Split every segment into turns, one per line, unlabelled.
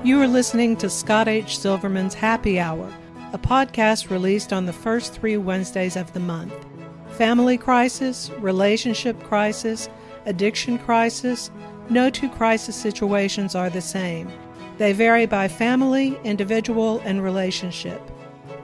You are listening to Scott H. Silverman's Happy Hour, a podcast released on the first 3 Wednesdays of the month. Family crisis, relationship crisis, addiction crisis, no two crisis situations are the same. They vary by family, individual, and relationship.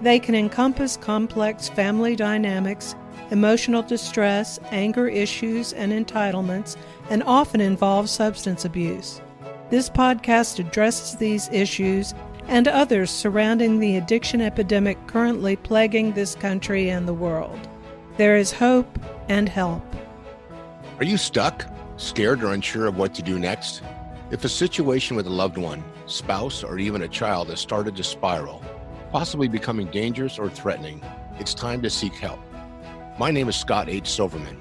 They can encompass complex family dynamics, emotional distress, anger issues, and entitlements, and often involve substance abuse. This podcast addresses these issues and others surrounding the addiction epidemic currently plaguing this country and the world. There is hope and help.
Are you stuck, scared, or unsure of what to do next? If a situation with a loved one, spouse, or even a child has started to spiral, possibly becoming dangerous or threatening, it's time to seek help. My name is Scott H. Silverman.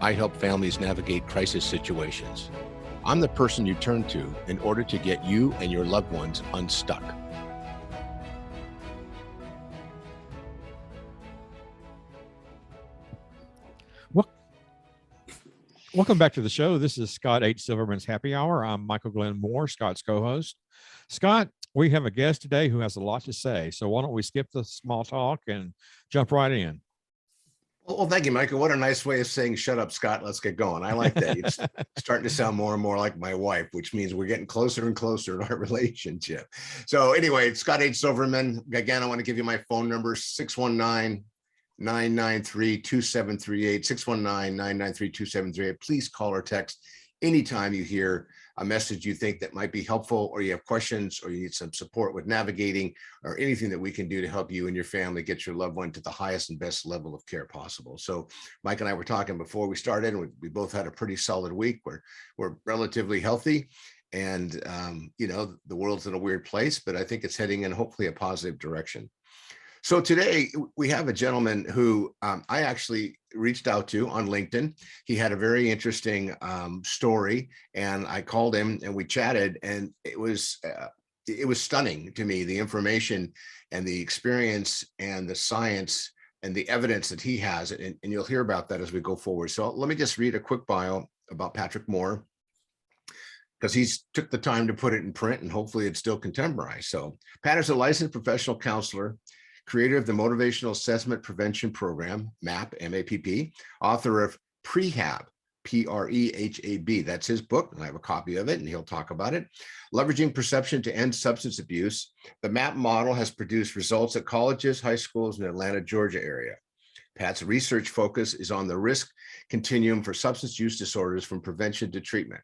I help families navigate crisis situations. I'm the person you turn to in order to get you and your loved ones unstuck.
Welcome back to the show. This is Scott H. Silverman's Happy Hour. I'm Michael Glenn Moore, Scott's co-host. Scott, we have a guest today who has a lot to say. So why don't we skip the small talk and jump right in?
Well, thank you, Michael. What a nice way of saying, shut up, Scott. Let's get going. I like that. It's starting to sound more and more like my wife, which means we're getting closer and closer in our relationship. So anyway, it's Scott H. Silverman. Again, I want to give you my phone number, 619-993-2738, 619-993-2738. Please call or text anytime you hear a message you think that might be helpful, or you have questions, or you need some support with navigating, or anything that we can do to help you and your family get your loved one to the highest and best level of care possible. So Mike and I were talking before we started, and we both had a pretty solid week. We're relatively healthy, and the world's in a weird place, but I think it's heading in hopefully a positive direction. So today we have a gentleman who I actually reached out to on LinkedIn. He had a very interesting story, and I called him and we chatted, and it was stunning to me, the information and the experience and the science and the evidence that he has, and you'll hear about that as we go forward. So let me just read a quick bio about Patrick Moore, because he's took the time to put it in print, and hopefully it's still contemporized. So Pat is a licensed professional counselor, creator of the Motivational Assessment Prevention Program, MAP, M-A-P-P, author of PREHAB, P-R-E-H-A-B. That's his book, and I have a copy of it, and he'll talk about it. Leveraging perception to end substance abuse, the MAP model has produced results at colleges, high schools in the Atlanta, Georgia area. Pat's research focus is on the risk continuum for substance use disorders from prevention to treatment.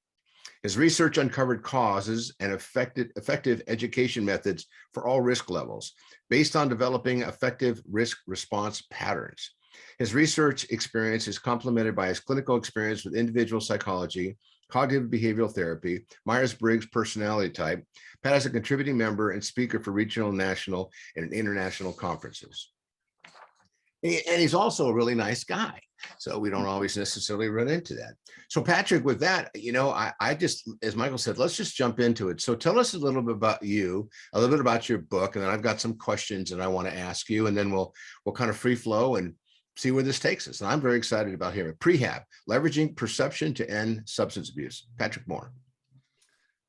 His research uncovered causes and effective education methods for all risk levels, based on developing effective risk response patterns. His research experience is complemented by his clinical experience with individual psychology, cognitive behavioral therapy, Myers-Briggs personality type. Pat is a contributing member and speaker for regional, national, and international conferences. And he's also a really nice guy. So we don't always necessarily run into that. So Patrick, with that, I just, as Michael said, let's just jump into it. So tell us a little bit about you, a little bit about your book, and then I've got some questions that I want to ask you, and then we'll kind of free flow and see where this takes us. And I'm very excited about hearing PREHAB, leveraging perception to end substance abuse. Patrick Moore.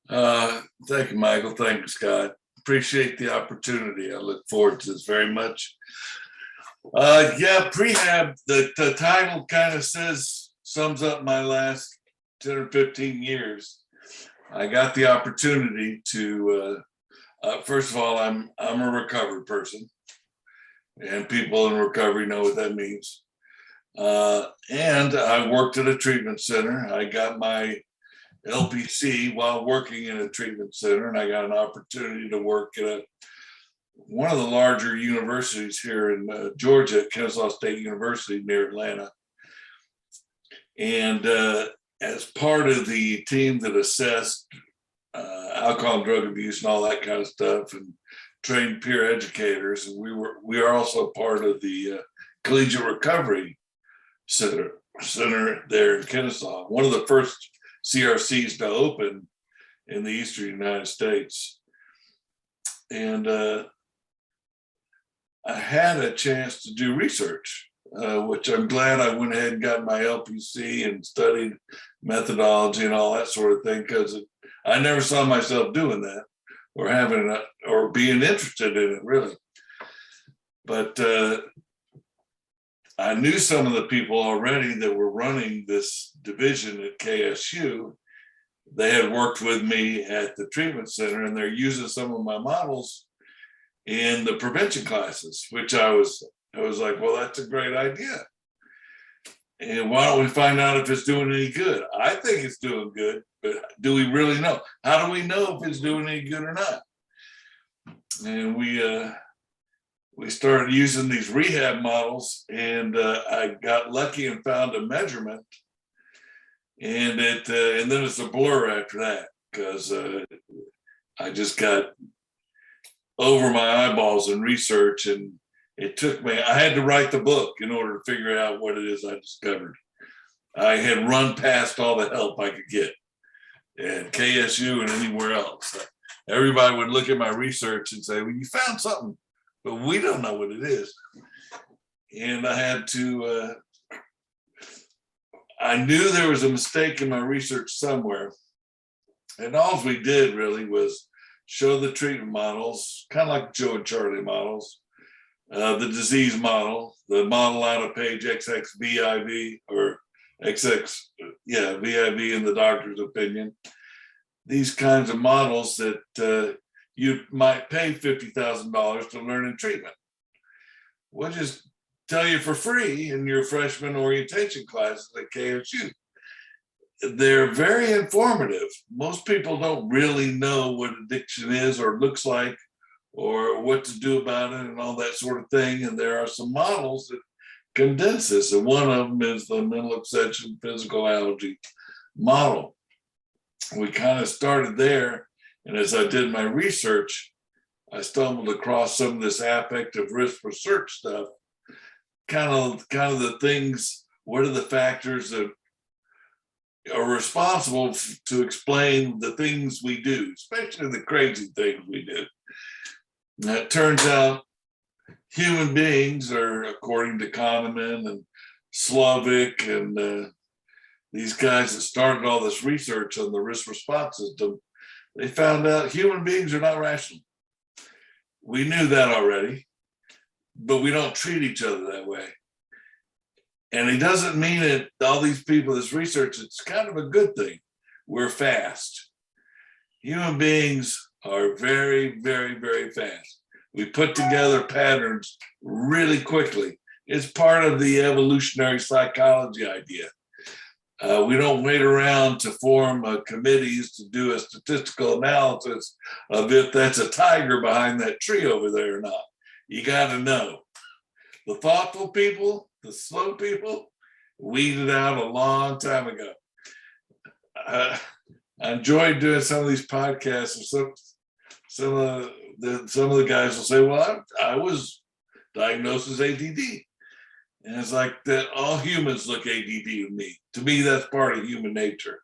Thank you, Michael. Thank you, Scott. Appreciate the opportunity. I look forward to this very much. PREHAB, the title kind of sums up my last 10 or 15 years. I got the opportunity to, first of all, I'm a recovered person, and people in recovery know what that means. And I worked at a treatment center. I got my LPC while working in a treatment center, and I got an opportunity to work at one of the larger universities here in Georgia, Kennesaw State University near Atlanta. And as part of the team that assessed alcohol and drug abuse and all that kind of stuff, and trained peer educators, we are also part of the Collegiate Recovery Center there in Kennesaw, one of the first CRCs to open in the Eastern United States. And I had a chance to do research, which I'm glad I went ahead and got my LPC and studied methodology and all that sort of thing, because I never saw myself doing that. or or being interested in it, really. But I knew some of the people already that were running this division at KSU. They had worked with me at the treatment center, and they're using some of my models in the prevention classes, which I was like, well, that's a great idea. And why don't we find out if it's doing any good? I think it's doing good, but do we really know? How do we know if it's doing any good or not? And we started using these rehab models, and I got lucky and found a measurement, and and then it's a blur after that, because I just got over my eyeballs in research, and it took me, I had to write the book in order to figure out what it is I discovered. I had run past all the help I could get at KSU and anywhere else. Everybody would look at my research and say, well, you found something, but we don't know what it is. And I had to, I knew there was a mistake in my research somewhere. And all we did really was show the treatment models, kind of like Joe and Charlie models, the disease model, the model out of page XXVIV or XX, VIV in the doctor's opinion. These kinds of models that you might pay $50,000 to learn in treatment. We'll just tell you for free in your freshman orientation classes at KSU. They're very informative. Most people don't really know what addiction is or looks like, or what to do about it and all that sort of thing. And there are some models that condense this. And one of them is the mental obsession physical allergy model. We kind of started there. And as I did my research, I stumbled across some of this affective risk research stuff, kind of the things, what are the factors that are responsible to explain the things we do, especially the crazy things we do. And it turns out human beings are, according to Kahneman and Slovic and these guys that started all this research on the risk response system, they found out human beings are not rational. We knew that already, but we don't treat each other that way. And it doesn't mean that all these people, this research, it's kind of a good thing. We're fast. Human beings are very, very, very fast. We put together patterns really quickly. It's part of the evolutionary psychology idea. We don't wait around to form committees to do a statistical analysis of if that's a tiger behind that tree over there or not. You got to know. The thoughtful people, the slow people, weeded out a long time ago. I enjoyed doing some of these podcasts. Some of the guys will say, well, I was diagnosed as ADD. And it's like that all humans look ADD to me. To me, that's part of human nature.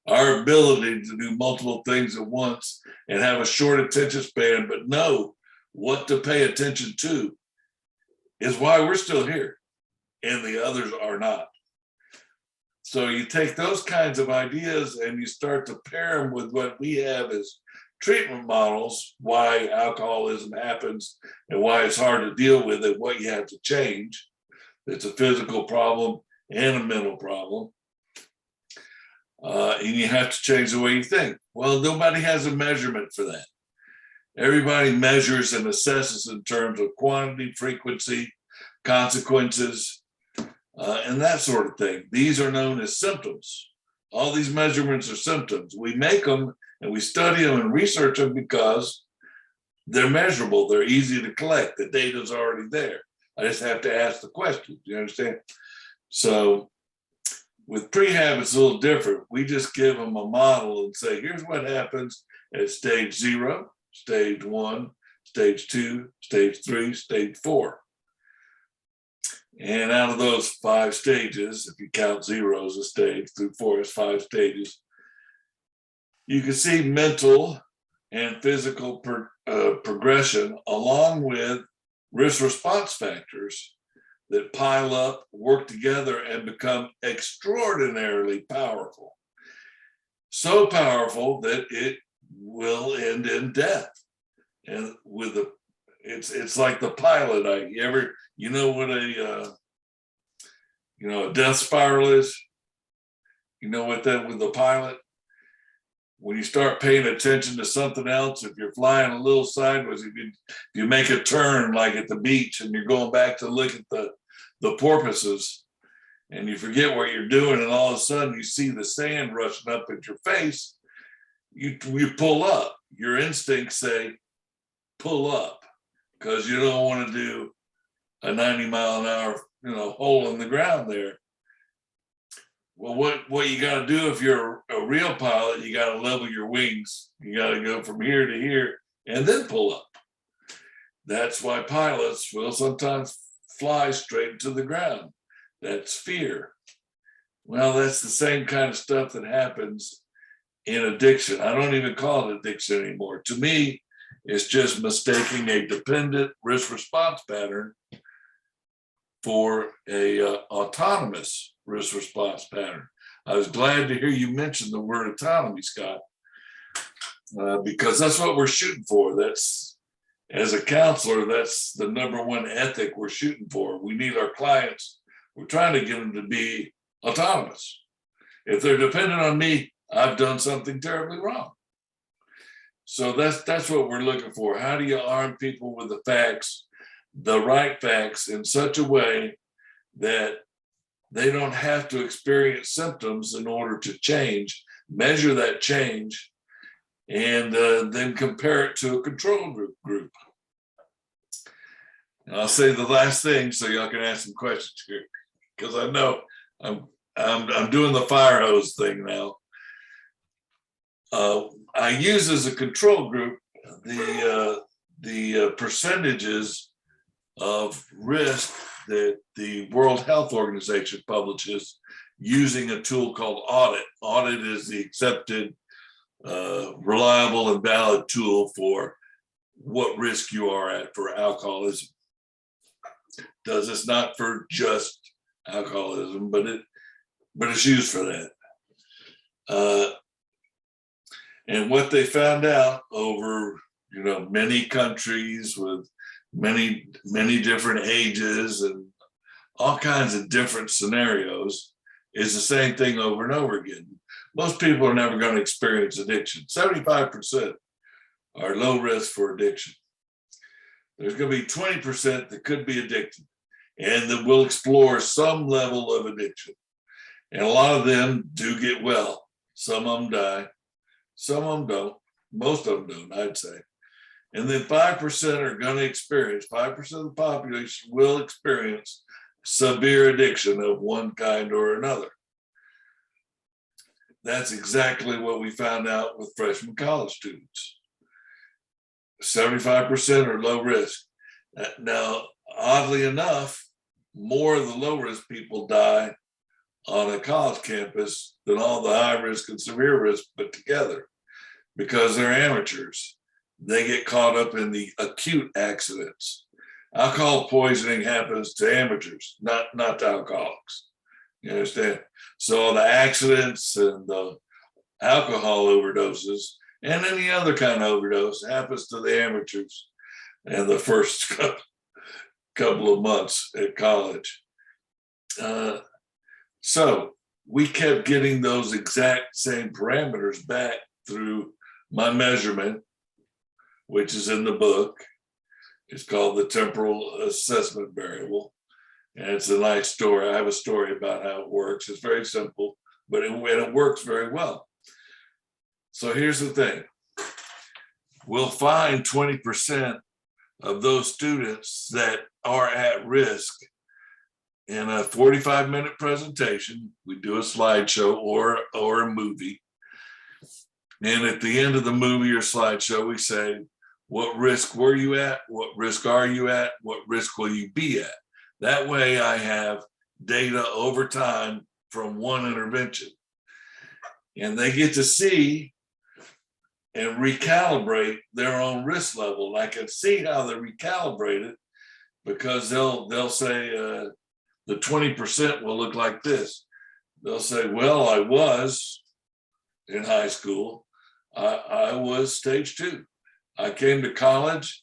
Our ability to do multiple things at once and have a short attention span, but know what to pay attention to is why we're still here and the others are not. So you take those kinds of ideas and you start to pair them with what we have as treatment models, why alcoholism happens and why it's hard to deal with it, what you have to change. It's a physical problem and a mental problem. And you have to change the way you think. Well, nobody has a measurement for that. Everybody measures and assesses in terms of quantity, frequency, consequences, and that sort of thing. These are known as symptoms. All these measurements are symptoms. We make them and we study them and research them because they're measurable. They're easy to collect. The data's already there. I just have to ask the question. You understand? So with prehab, it's a little different. We just give them a model and say, here's what happens at stage 0, stage 1, stage 2, stage 3, stage 4. And out of those 5 stages, if you count 0 as a stage, through 4 is 5 stages, you can see mental and physical progression along with risk response factors that pile up, work together, and become extraordinarily powerful. So powerful that it will end in death. and with the, it's like the pilot. You know what a death spiral is? You know what that with the pilot? When you start paying attention to something else, if you're flying a little sideways, if you make a turn like at the beach and you're going back to look at the porpoises and you forget what you're doing, and all of a sudden you see the sand rushing up at your face, you pull up. Your instincts say, pull up, because you don't want to do a 90-mile-an-hour, hole in the ground there. Well, what you got to do if you're a real pilot, you got to level your wings. You got to go from here to here and then pull up. That's why pilots will sometimes fly straight to the ground. That's fear. Well, that's the same kind of stuff that happens in addiction. I don't even call it addiction anymore. To me, it's just mistaking a dependent risk response pattern for a autonomous risk response pattern. I was glad to hear you mention the word autonomy, Scott, because that's what we're shooting for. That's, as a counselor, that's the number one ethic we're shooting for. We need our clients, we're trying to get them to be autonomous. If they're dependent on me, I've done something terribly wrong. So that's what we're looking for. How do you arm people with the facts, the right facts, in such a way that they don't have to experience symptoms in order to change, measure that change, and then compare it to a control group. And I'll say the last thing so y'all can ask some questions here, because I know I'm doing the fire hose thing now. I use as a control group the percentages of risk that the World Health Organization publishes using a tool called audit. Audit is the accepted, reliable and valid tool for what risk you are at for alcoholism. Does this not for just alcoholism, but it's used for that. And what they found out over many countries with many different ages and all kinds of different scenarios is the same thing over and over again. Most people are never going to experience addiction. 75% are low risk for addiction. There's going to be 20% that could be addicted and that will explore some level of addiction. And a lot of them do get well. Some of them die. Some of them don't. Most of them don't, I'd say. And then 5% are going to experience, 5% of the population will experience severe addiction of one kind or another. That's exactly what we found out with freshman college students. 75% are low risk. Now, oddly enough, more of the low risk people die on a college campus than all the high risk and severe risk put together, because they're amateurs. They get caught up in the acute accidents. Alcohol poisoning happens to amateurs, not to alcoholics. You understand? So the accidents and the alcohol overdoses and any other kind of overdose happens to the amateurs in the first couple of months at college. So we kept getting those exact same parameters back through my measurement, which is in the book. It's called the temporal assessment variable. And it's a nice story. I have a story about how it works. It's very simple, but it works very well. So here's the thing. We'll find 20% of those students that are at risk in a 45-minute presentation. We do a slideshow or a movie. And at the end of the movie or slideshow, we say, what risk were you at? What risk are you at? What risk will you be at? That way I have data over time from one intervention. And they get to see and recalibrate their own risk level. And I can see how they recalibrate it, because they'll say the 20% will look like this. They'll say, well, I was in high school, I was stage 2. I came to college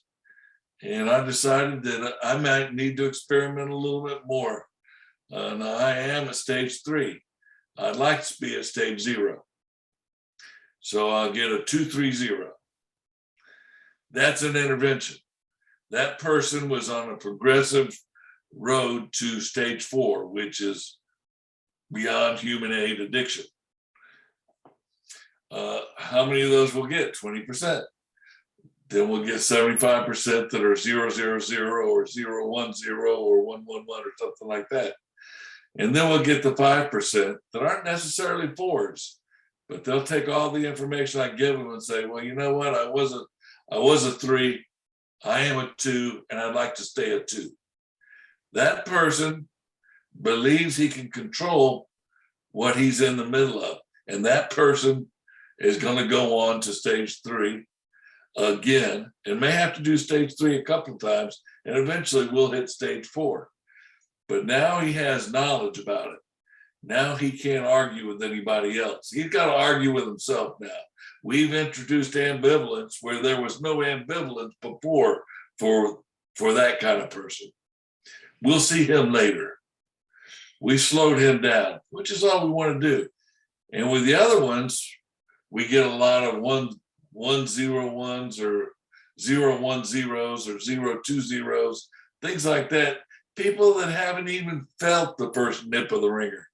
and I decided that I might need to experiment a little bit more. Now I am at stage 3. I'd like to be at stage 0. So I'll get a 230. That's an intervention. That person was on a progressive road to stage 4, which is beyond human aid addiction. How many of those will get? 20%. Then we'll get 75% that are 000 or 010 or 111 or something like that. And then we'll get the 5% that aren't necessarily 4s, but they'll take all the information I give them and say, well, you know what? I was a 3, I am a 2, and I'd like to stay a 2. That person believes he can control what he's in the middle of. And that person is going to go on to stage 3 again, and may have to do stage 3 a couple of times, and eventually we'll hit stage 4. But now he has knowledge about it. Now he can't argue with anybody else. He's got to argue with himself now. We've introduced ambivalence where there was no ambivalence before for that kind of person. We'll see him later. We slowed him down, which is all we want to do. And with the other ones, we get a lot of 101s or 010s or 020s, things like that. People that haven't even felt the first nip of the ringer.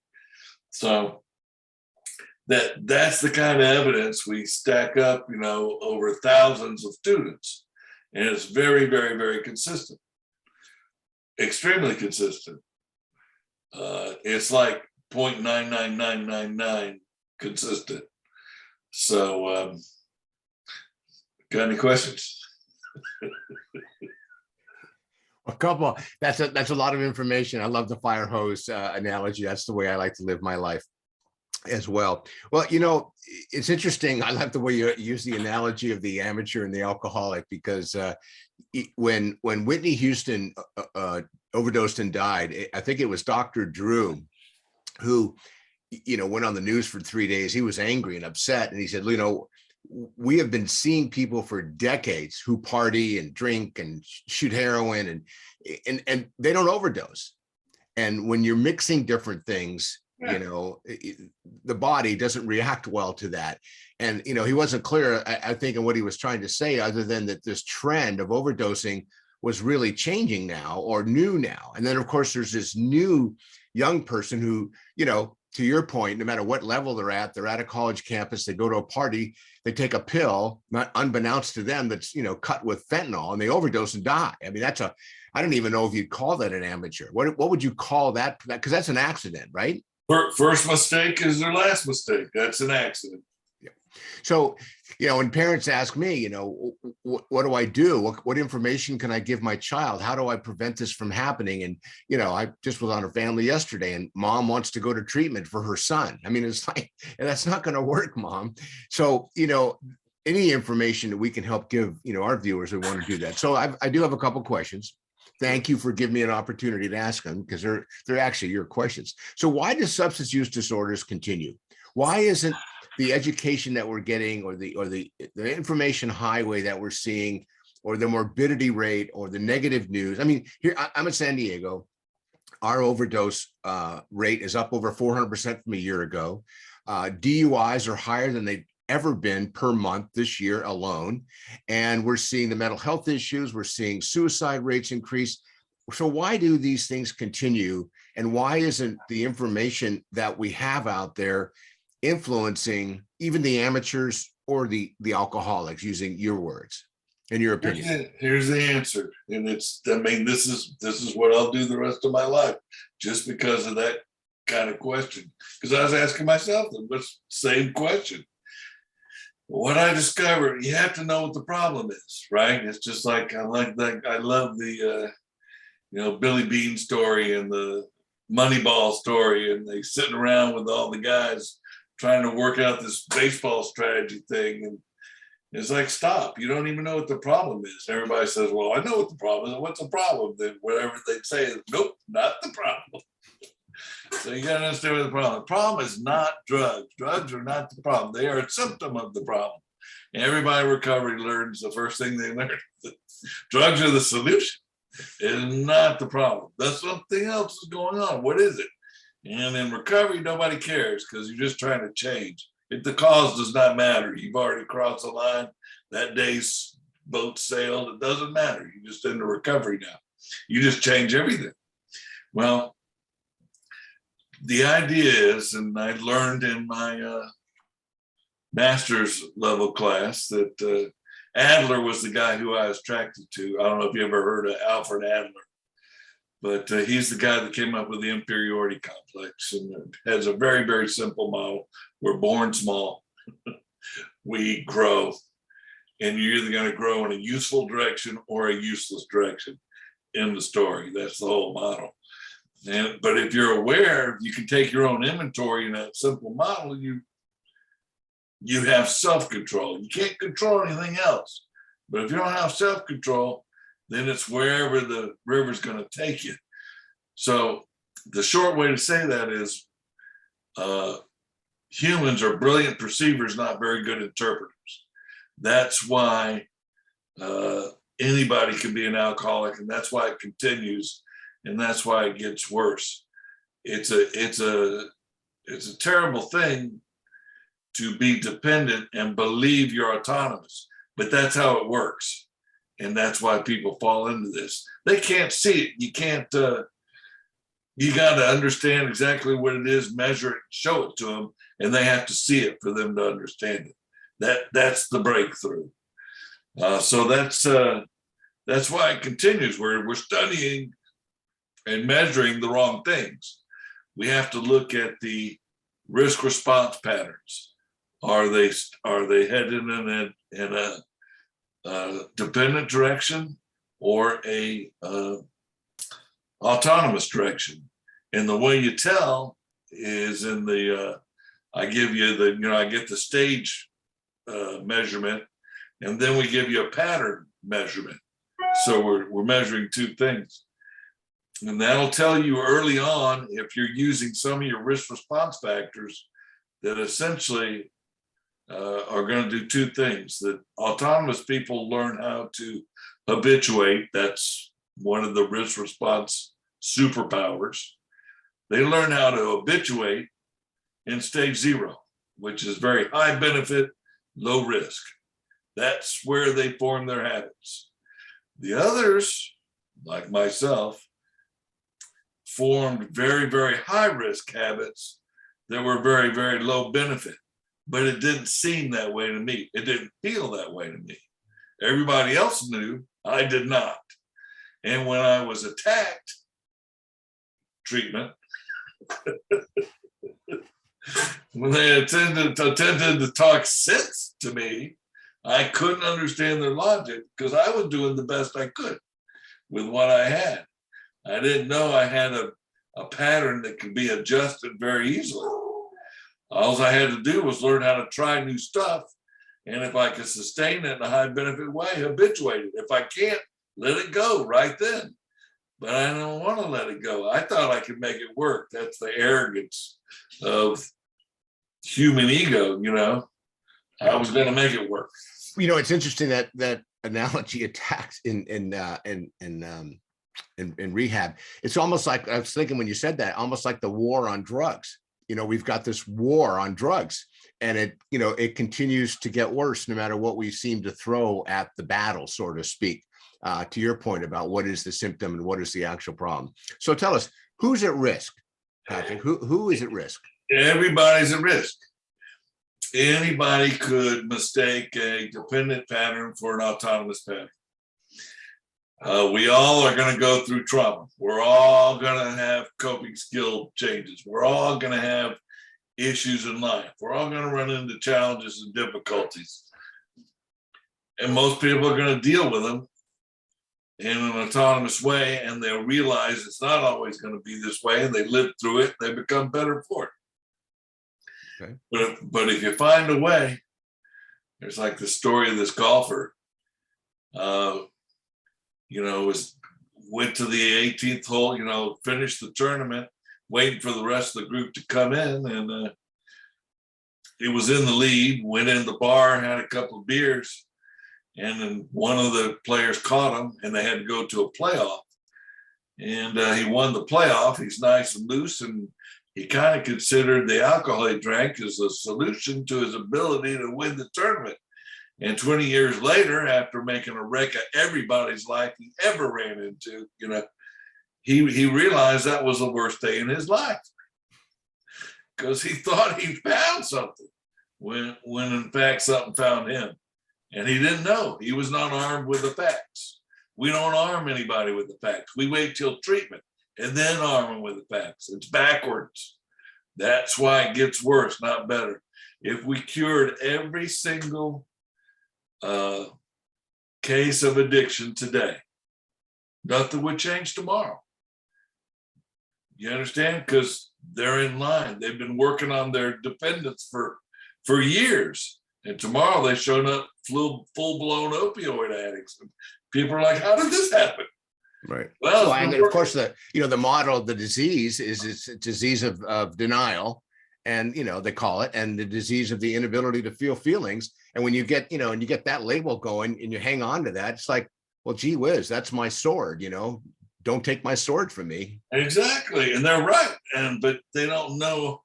So that's the kind of evidence we stack up, over thousands of students. And it's very, very, very consistent. Extremely consistent. It's like 0.99999 consistent. So, got any questions?
A couple. That's a lot of information. I love the fire hose analogy. That's the way I like to live my life as well. Well, it's interesting. I like the way you use the analogy of the amateur and the alcoholic, because when Whitney Houston overdosed and died, I think it was Dr. Drew who, went on the news for 3 days. He was angry and upset, and he said, we have been seeing people for decades who party and drink and shoot heroin and they don't overdose. And when you're mixing different things, the body doesn't react well to that. And, he wasn't clear, I think, in what he was trying to say, other than that this trend of overdosing was really changing now, or new now. And then, of course, there's this new young person who, to your point, no matter what level they're at a college campus, they go to a party, they take a pill, not unbeknownst to them, that's, cut with fentanyl, and they overdose and die. I mean, I don't even know if you'd call that an amateur. What would you call that? Because that's an accident, right?
First mistake is their last mistake. That's an accident.
Yeah. So, when parents ask me, what do I do? What information can I give my child? How do I prevent this from happening? And, I just was on a family yesterday, and mom wants to go to treatment for her son. I mean, it's like, that's not going to work, mom. So, any information that we can help give, our viewers, we want to do that. So I do have a couple questions. Thank you for giving me an opportunity to ask them, because they're actually your questions. So why do substance use disorders continue? Why isn't the education that we're getting, or the information highway that we're seeing, or the morbidity rate, or the negative news? I mean, here I'm in San Diego. Our overdose rate is up over 400% from a year ago. DUIs are higher than they've ever been per month this year alone. And we're seeing the mental health issues. We're seeing suicide rates increase. So why do these things continue? And why isn't the information that we have out there influencing even the amateurs or the alcoholics, using your words and your opinion?
Here's the answer. And this is what I'll do the rest of my life, just because of that kind of question. Because I was asking myself the same question. What I discovered, you have to know what the problem is, right? It's just like, I love the Billy Bean story and the Moneyball story, and they sitting around with all the guys trying to work out this baseball strategy thing. And it's like, stop, you don't even know what the problem is. Everybody says, well, I know what the problem is. What's the problem? Then whatever they say is, nope, not the problem. So you got to understand what the problem is. The problem is not drugs. Drugs are not the problem. They are a symptom of the problem. Everybody in recovery learns the first thing they learn that drugs are the solution. It's not the problem. That's something else is going on. What is it? And in recovery, nobody cares because you're just trying to change. If the cause does not matter, you've already crossed the line. That day's boat sailed. It doesn't matter. You're just into recovery now. You just change everything. Well, the idea is, and I learned in my master's level class that Adler was the guy who I was attracted to. I don't know if you ever heard of Alfred Adler, but he's the guy that came up with the inferiority complex, and it has a very, very simple model. We're born small, we grow, and you're either going to grow in a useful direction or a useless direction in the story. That's the whole model. But if you're aware, you can take your own inventory in that simple model, you have self-control. You can't control anything else. But if you don't have self-control, then it's wherever the river's going to take you. So the short way to say that is humans are brilliant perceivers, not very good interpreters. That's why anybody can be an alcoholic, and that's why it continues, and that's why it gets worse. It's a terrible thing to be dependent and believe you're autonomous, but that's how it works. And that's why people fall into this. They can't see it. You can't, you got to understand exactly what it is, measure it, show it to them, and they have to see it for them to understand it. That's the breakthrough. So that's why it continues. We're studying and measuring the wrong things. We have to look at the risk response patterns. Are they headed in a dependent direction or a autonomous direction? And the way you tell is in the I give you I get the stage measurement, and then we give you a pattern measurement. So we're measuring two things, and that'll tell you early on if you're using some of your risk response factors that essentially are going to do two things. That autonomous people learn how to habituate. That's one of the risk response superpowers. They learn how to habituate in stage 0, which is very high benefit, low risk. That's where they form their habits. The others, like myself, formed very, very high risk habits that were very, very low benefit. But it didn't seem that way to me. It didn't feel that way to me. Everybody else knew, I did not. And when I was attacked, treatment, when they attempted to talk sense to me, I couldn't understand their logic because I was doing the best I could with what I had. I didn't know I had a pattern that could be adjusted very easily. All I had to do was learn how to try new stuff. And if I could sustain it in a high benefit way, habituate it. If I can't, let it go right then. But I don't want to let it go. I thought I could make it work. That's the arrogance of human ego, I was going to make it work.
It's interesting that analogy attacks in rehab. It's almost like, I was thinking when you said that, almost like the war on drugs. We've got this war on drugs, and it continues to get worse no matter what we seem to throw at the battle, so to speak, to your point about what is the symptom and what is the actual problem. So tell us, who's at risk, Patrick? Who is at risk?
Everybody's at risk. Anybody could mistake a dependent pattern for an autonomous pattern. We all are going to go through trauma. We're all going to have coping skill changes. We're all going to have issues in life. We're all going to run into challenges and difficulties. And most people are going to deal with them in an autonomous way, and they'll realize it's not always going to be this way, and they live through it, they become better for it. Okay. But if you find a way, there's like the story of this golfer, went to the 18th hole, finished the tournament, waiting for the rest of the group to come in, and he was in the lead, went in the bar, had a couple of beers, and then one of the players caught him, and they had to go to a playoff. And he won the playoff. He's nice and loose, and he kind of considered the alcohol he drank as a solution to his ability to win the tournament. And 20 years later, after making a wreck of everybody's life he ever ran into, he realized that was the worst day in his life, because he thought he found something when in fact something found him. And he didn't know. He was not armed with the facts. We don't arm anybody with the facts. We wait till treatment and then arm them with the facts. It's backwards. That's why it gets worse, not better. If we cured every single case of addiction today, nothing would change tomorrow. You understand? Because they're in line. They've been working on their dependence for years. And tomorrow they showed up full-blown opioid addicts. And people are like, how did this happen?
Right.
Well,
and of course, the model of the disease is it's a disease of denial. And, they call it, and the disease of the inability to feel feelings. And when you get, and you get that label going and you hang on to that, it's like, well, gee whiz, that's my sword, don't take my sword from me.
Exactly. And they're right. But they don't know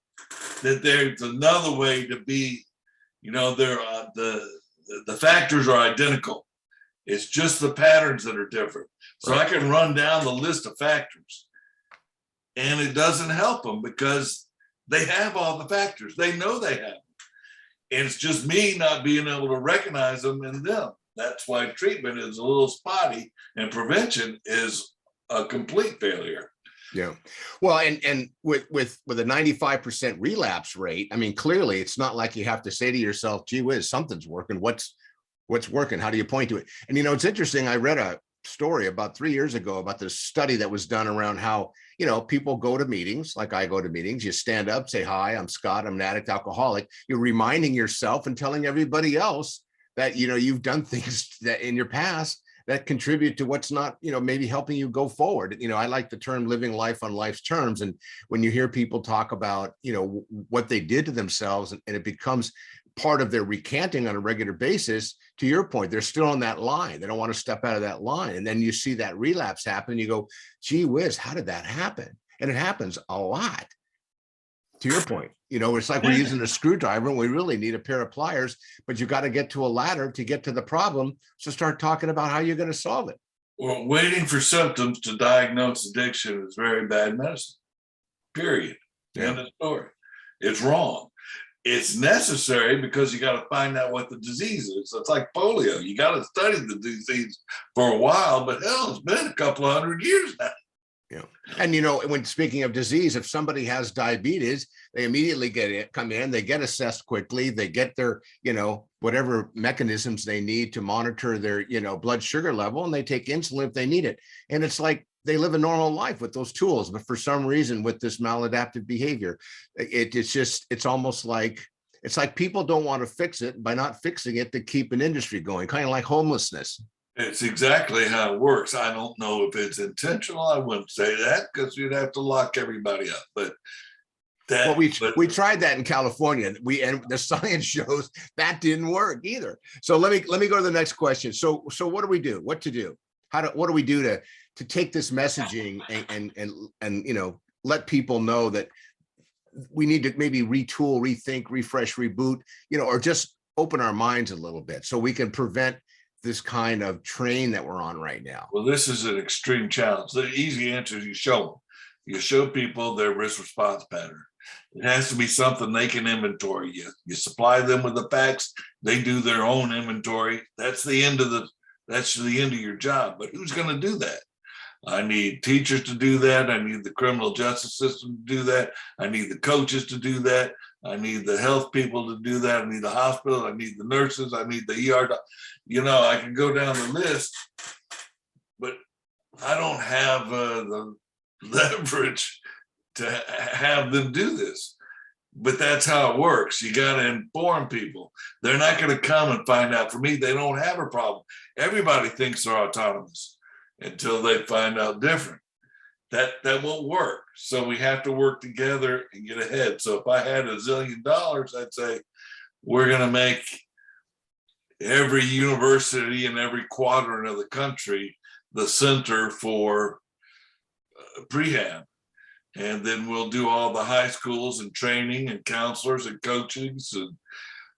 that there's another way to be, the factors are identical. It's just the patterns that are different. So right. I can run down the list of factors, and it doesn't help them because they have all the factors. They know they have them. And it's just me not being able to recognize them in them. That's why treatment is a little spotty and prevention is a complete failure.
Yeah. Well, and with a 95% relapse rate, I mean, clearly it's not like you have to say to yourself, gee whiz, something's working. What's working? How do you point to it? And, it's interesting. I read a story about 3 years ago about this study that was done around how, people go to meetings, like I go to meetings, you stand up, say, hi, I'm Scott, I'm an addict alcoholic. You're reminding yourself and telling everybody else that, you've done things that in your past that contribute to what's not, maybe helping you go forward. I like the term living life on life's terms. And when you hear people talk about, what they did to themselves and it becomes part of their recanting on a regular basis, to your point, they're still on that line. They don't want to step out of that line. And then you see that relapse happen. You go, gee whiz, how did that happen? And it happens a lot. To your point, it's like we're using a screwdriver and we really need a pair of pliers, but you got to get to a ladder to get to the problem. So start talking about how you're going to solve it.
Well, waiting for symptoms to diagnose addiction is very bad medicine, period.
Yeah.
End of story. It's wrong. It's necessary because you got to find out what the disease is. So it's like polio. You got to study the disease for a while, but hell, it's been a couple of 100 years now.
Yeah. And, when speaking of disease, if somebody has diabetes, they immediately come in, they get assessed quickly, they get their, whatever mechanisms they need to monitor their, blood sugar level, and they take insulin if they need it. And it's like they live a normal life with those tools. But for some reason, with this maladaptive behavior, it's almost like, it's like people don't want to fix it. By not fixing it, to keep an industry going, kind of like homelessness.
It's exactly how it works. I don't know if it's intentional. I wouldn't say that because you'd have to lock everybody up. But
we tried that in California. And the science shows that didn't work either. So let me go to the next question. So what do we do? What to do? What do we do to take this messaging and let people know that we need to maybe retool, rethink, refresh, reboot, or just open our minds a little bit so we can prevent this kind of train that we're on right now?
Well, this is an extreme challenge. The easy answer is you show them. You show people their risk response pattern. It has to be something they can inventory. You supply them with the facts. They do their own inventory. That's the end of your job. But who's going to do that? I need teachers to do that. I need the criminal justice system to do that. I need the coaches to do that. I need the health people to do that. I need the hospital. I need the nurses. I need the ER. I can go down the list, but I don't have the leverage to have them do this. But that's how it works. You got to inform people. They're not going to come and find out. For me, they don't have a problem. Everybody thinks they're autonomous until they find out different. That won't work. So we have to work together and get ahead. So if I had $1 zillion, I'd say, we're going to make every university in every quadrant of the country the center for prehab. And then we'll do all the high schools and training and counselors and coachings and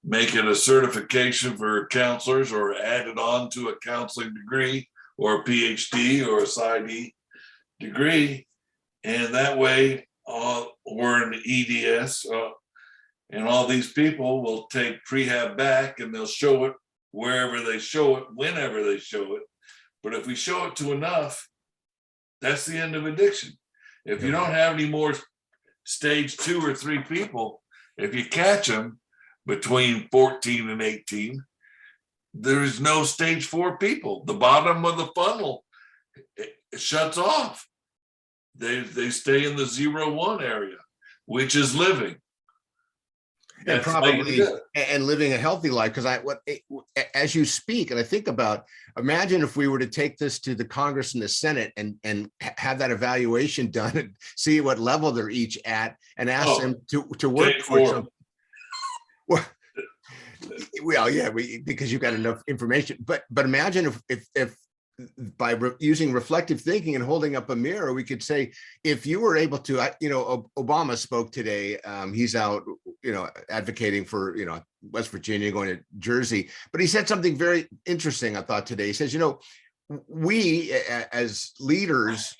make it a certification for counselors or add it on to a counseling degree or a PhD or a PsyD degree. And that way, we're an EDS, and all these people will take prehab back and they'll show it wherever they show it, whenever they show it. But if we show it to enough, that's the end of addiction. If you don't have any more stage 2 or 3 people, if you catch them between 14 and 18, there is no stage 4 people. The bottom of the funnel, it shuts off. They stay in the 0-1 area, which is living.
And probably and living a healthy life. Because as you speak, and I think about, imagine if we were to take this to the Congress and the Senate and have that evaluation done and see what level they're each at and ask them to work for something. Well, yeah, because you've got enough information. But imagine if by using reflective thinking and holding up a mirror, we could say, if you were able to, Obama spoke today. He's out, advocating for, West Virginia, going to Jersey. But he said something very interesting, I thought, today. He says, we as leaders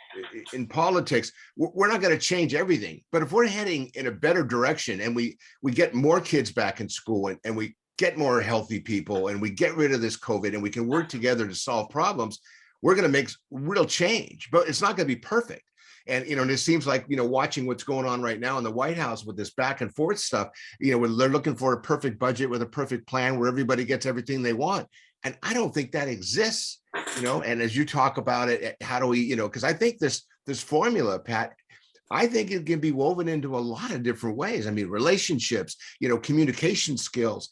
in politics, we're not going to change everything. But if we're heading in a better direction and we get more kids back in school and we get more healthy people and we get rid of this COVID and we can work together to solve problems, we're going to make real change. But it's not going to be perfect. And, it seems like, watching what's going on right now in the White House with this back and forth stuff, where they're looking for a perfect budget with a perfect plan where everybody gets everything they want. And I don't think that exists, and as you talk about it, how do we, because I think this formula, Pat, I think it can be woven into a lot of different ways. I mean, relationships, communication skills,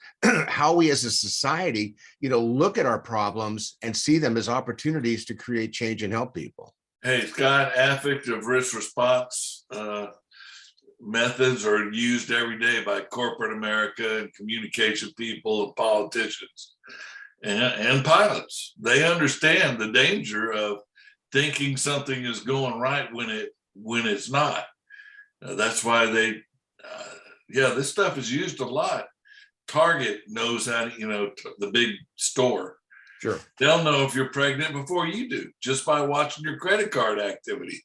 how we as a society, look at our problems and see them as opportunities to create change and help people.
Hey, Scott, affective risk response methods are used every day by corporate America and communication people and politicians and pilots. They understand the danger of thinking something is going right when it's not. That's why this stuff is used a lot. Target knows how to, the big store.
Sure.
They'll know if you're pregnant before you do, just by watching your credit card activity.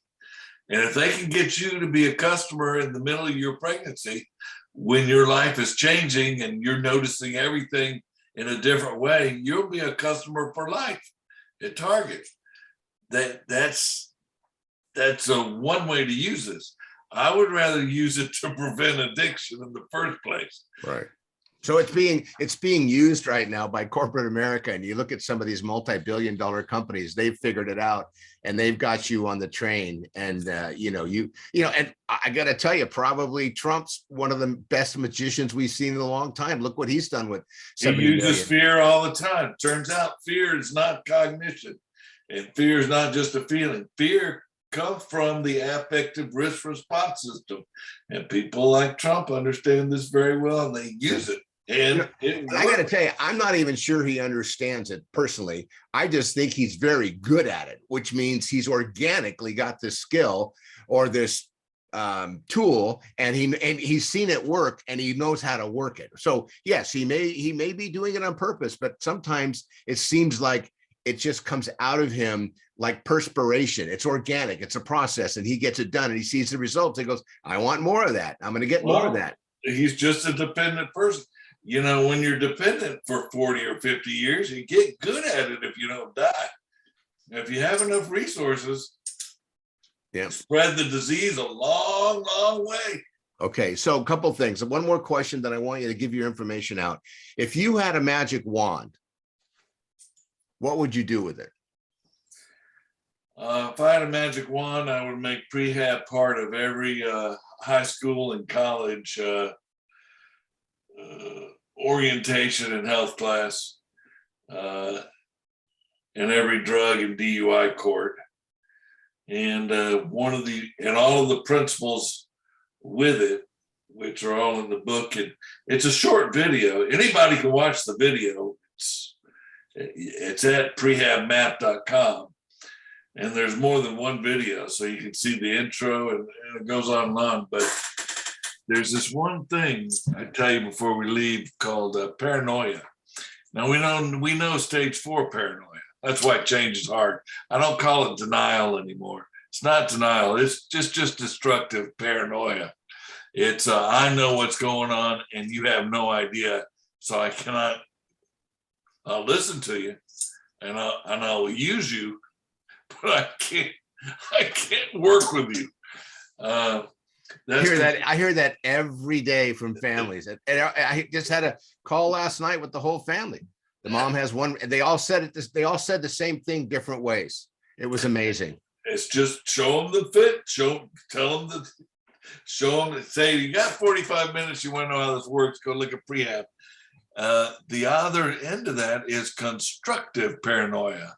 And if they can get you to be a customer in the middle of your pregnancy, when your life is changing and you're noticing everything in a different way, you'll be a customer for life at Target. That's a one way to use this. I would rather use it to prevent addiction in the first place.
Right. So it's being used right now by corporate America. And you look at some of these multi-billion-dollar companies, they've figured it out and they've got you on the train. And, and I got to tell you, probably Trump's one of the best magicians we've seen in a long time. Look what he's done with 70
He uses
million.
fear all the time. Turns out fear is not cognition, and fear is not just a feeling. Fear comes from the affective risk response system. And people like Trump understand this very well and they use it. And
I got to tell you, I'm not even sure he understands it personally. I just think he's very good at it, which means he's organically got this skill or this tool, and he's seen it work and he knows how to work it. So yes, he may be doing it on purpose, but sometimes it seems like it just comes out of him like perspiration. It's organic. It's a process, and he gets it done and he sees the results. He goes, I want more of that. I'm going to get more of that.
He's just a dependent person. When you're dependent for 40 or 50 years, you get good at it if you don't die. If you have enough resources, spread the disease a long, long way.
Okay, so a couple of things. One more question that I want you to give your information out. If you had a magic wand, what would you do with it?
If I had a magic wand, I would make prehab part of every high school and college orientation and health class, and every drug and DUI court, and all of the principles with it which are all in the book. And it's a short video. Anybody can watch the video. It's at prehabmap.com. And there's more than one video, so you can see the intro and it goes on and on. But there's this one thing I tell you before we leave called paranoia. Now we know stage 4 paranoia. That's why change is hard. I don't call it denial anymore. It's not denial. It's just destructive paranoia. It's I know what's going on and you have no idea, so I cannot. I'll listen to you, and I'll use you, but I can't work with you.
I hear that every day from families. And I just had a call last night with the whole family. The mom has one, and they all said it. They all said the same thing, different ways. It was amazing.
It's just show them the fit. Tell them say you got 45 minutes. You want to know how this works? Go look at prehab. The other end of that is constructive paranoia.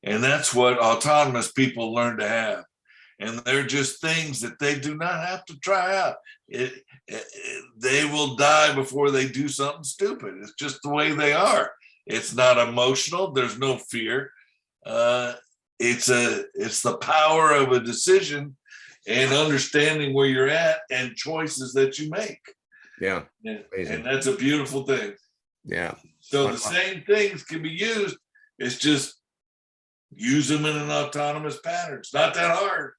And that's what autonomous people learn to have. And they're just things that they do not have to try out. They will die before they do something stupid. It's just the way they are. It's not emotional. There's no fear. It's the power of a decision and understanding where you're at and choices that you make.
Yeah.
And that's a beautiful thing.
Yeah.
So the same things can be used. It's just use them in an autonomous pattern. It's not that hard.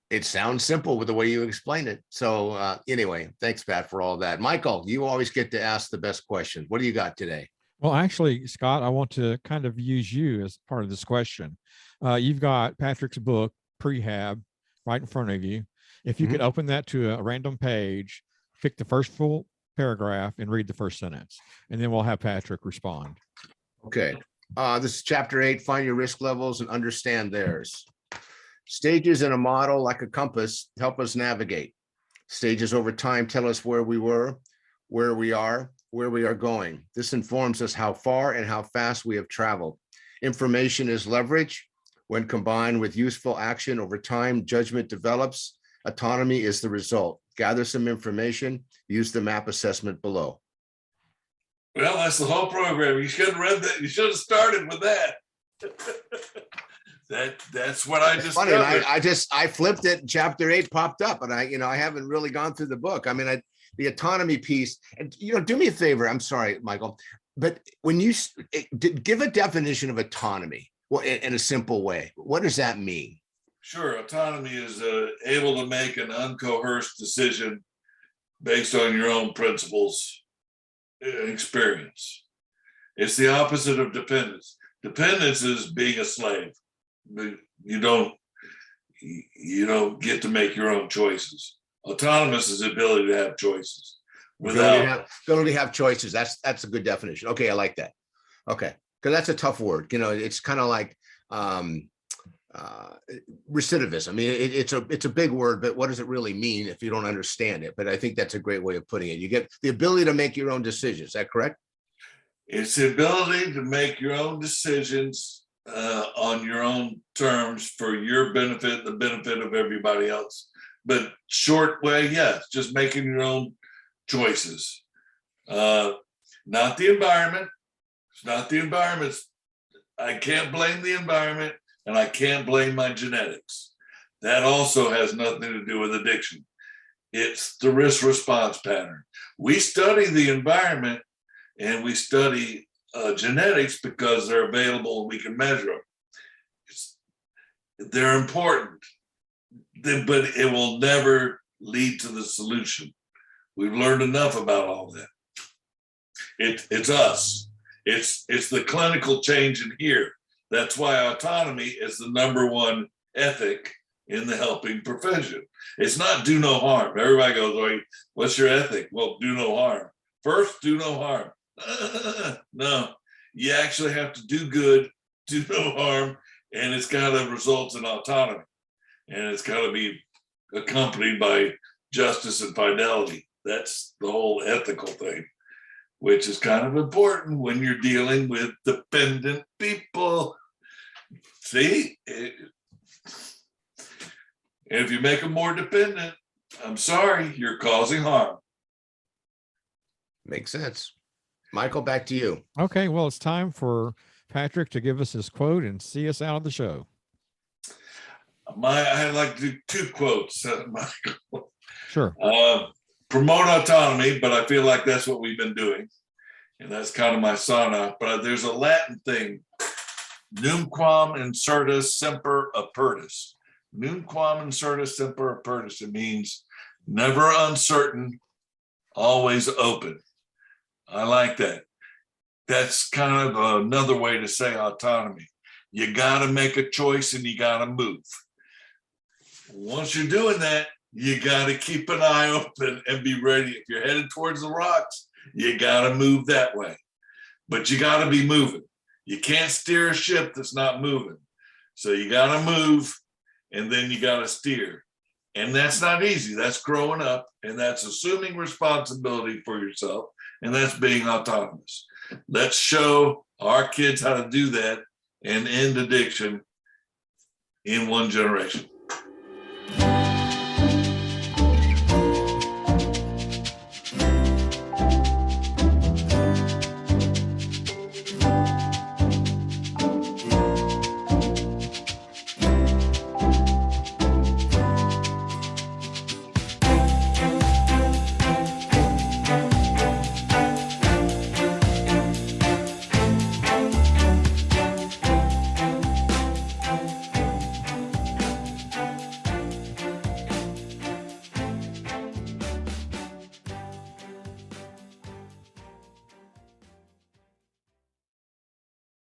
It sounds simple with the way you explain it. So anyway, thanks, Pat, for all that. Michael, you always get to ask the best question. What do you got today?
Well, actually, Scott, I want to kind of use you as part of this question. You've got Patrick's book, Prehab, right in front of you. If you could open that to a random page, pick the first full paragraph and read the first sentence, and then we'll have Patrick respond.
Okay. This is chapter 8, find your risk levels and understand theirs. Stages in a model like a compass help us navigate. Stages over time tell us where we were, where we are, where we are going. This informs us how far and how fast we have traveled. Information is leverage. When combined with useful action over time, judgment develops. Autonomy is the result. Gather some information, use the map assessment below.
Well, that's the whole program. You should have read that. You should have started with that. That's what I discovered.
Funny, I flipped it and chapter 8 popped up, and I haven't really gone through the book. I mean, the autonomy piece, and do me a favor. I'm sorry, Michael, but when you give a definition of autonomy, well, in a simple way, what does that mean?
Sure. Autonomy is able to make an uncoerced decision based on your own principles and experience. It's the opposite of dependence. Dependence is being a slave. You don't get to make your own choices. Autonomous is the ability to have choices.
Ability to have choices. That's a good definition. Okay, I like that. Okay, because that's a tough word. It's kind of like recidivism. I mean, it's a big word, but what does it really mean if you don't understand it? But I think that's a great way of putting it. You get the ability to make your own decisions. Is that correct?
It's the ability to make your own decisions on your own terms for your benefit and the benefit of everybody else. But short way, yes, just making your own choices. Not the environment. It's not the environment. I can't blame the environment, and I can't blame my genetics. That also has nothing to do with addiction. It's the risk response pattern. We study the environment and we study genetics because they're available and we can measure them. They're important, but it will never lead to the solution. We've learned enough about all that. It's us. It's the clinical change in here. That's why autonomy is the #1 ethic in the helping profession. It's not do no harm. Everybody goes, "Oh, what's your ethic?" Well, do no harm. First, do no harm. No, you actually have to do good, do no harm, and it's got to result in autonomy. And it's got to be accompanied by justice and fidelity. That's the whole ethical thing, which is kind of important when you're dealing with dependent people. See? If you make them more dependent, I'm sorry, you're causing harm.
Makes sense. Michael, back to you.
Okay, well, it's time for Patrick to give us his quote and see us out of the show.
I like to do 2 quotes, Michael.
Sure.
Promote autonomy, but I feel like that's what we've been doing. And that's kind of my sauna. But there's a Latin thing, nunquam incertus semper apertus. Nunquam incertus semper apertus. It means never uncertain, always open. I like that. That's kind of another way to say autonomy. You got to make a choice and you got to move. Once you're doing that, you got to keep an eye open and be ready. If you're headed towards the rocks, you got to move that way. But you got to be moving. You can't steer a ship that's not moving. So you got to move and then you got to steer. And that's not easy. That's growing up, and that's assuming responsibility for yourself, and that's being autonomous. Let's show our kids how to do that and end addiction in one generation.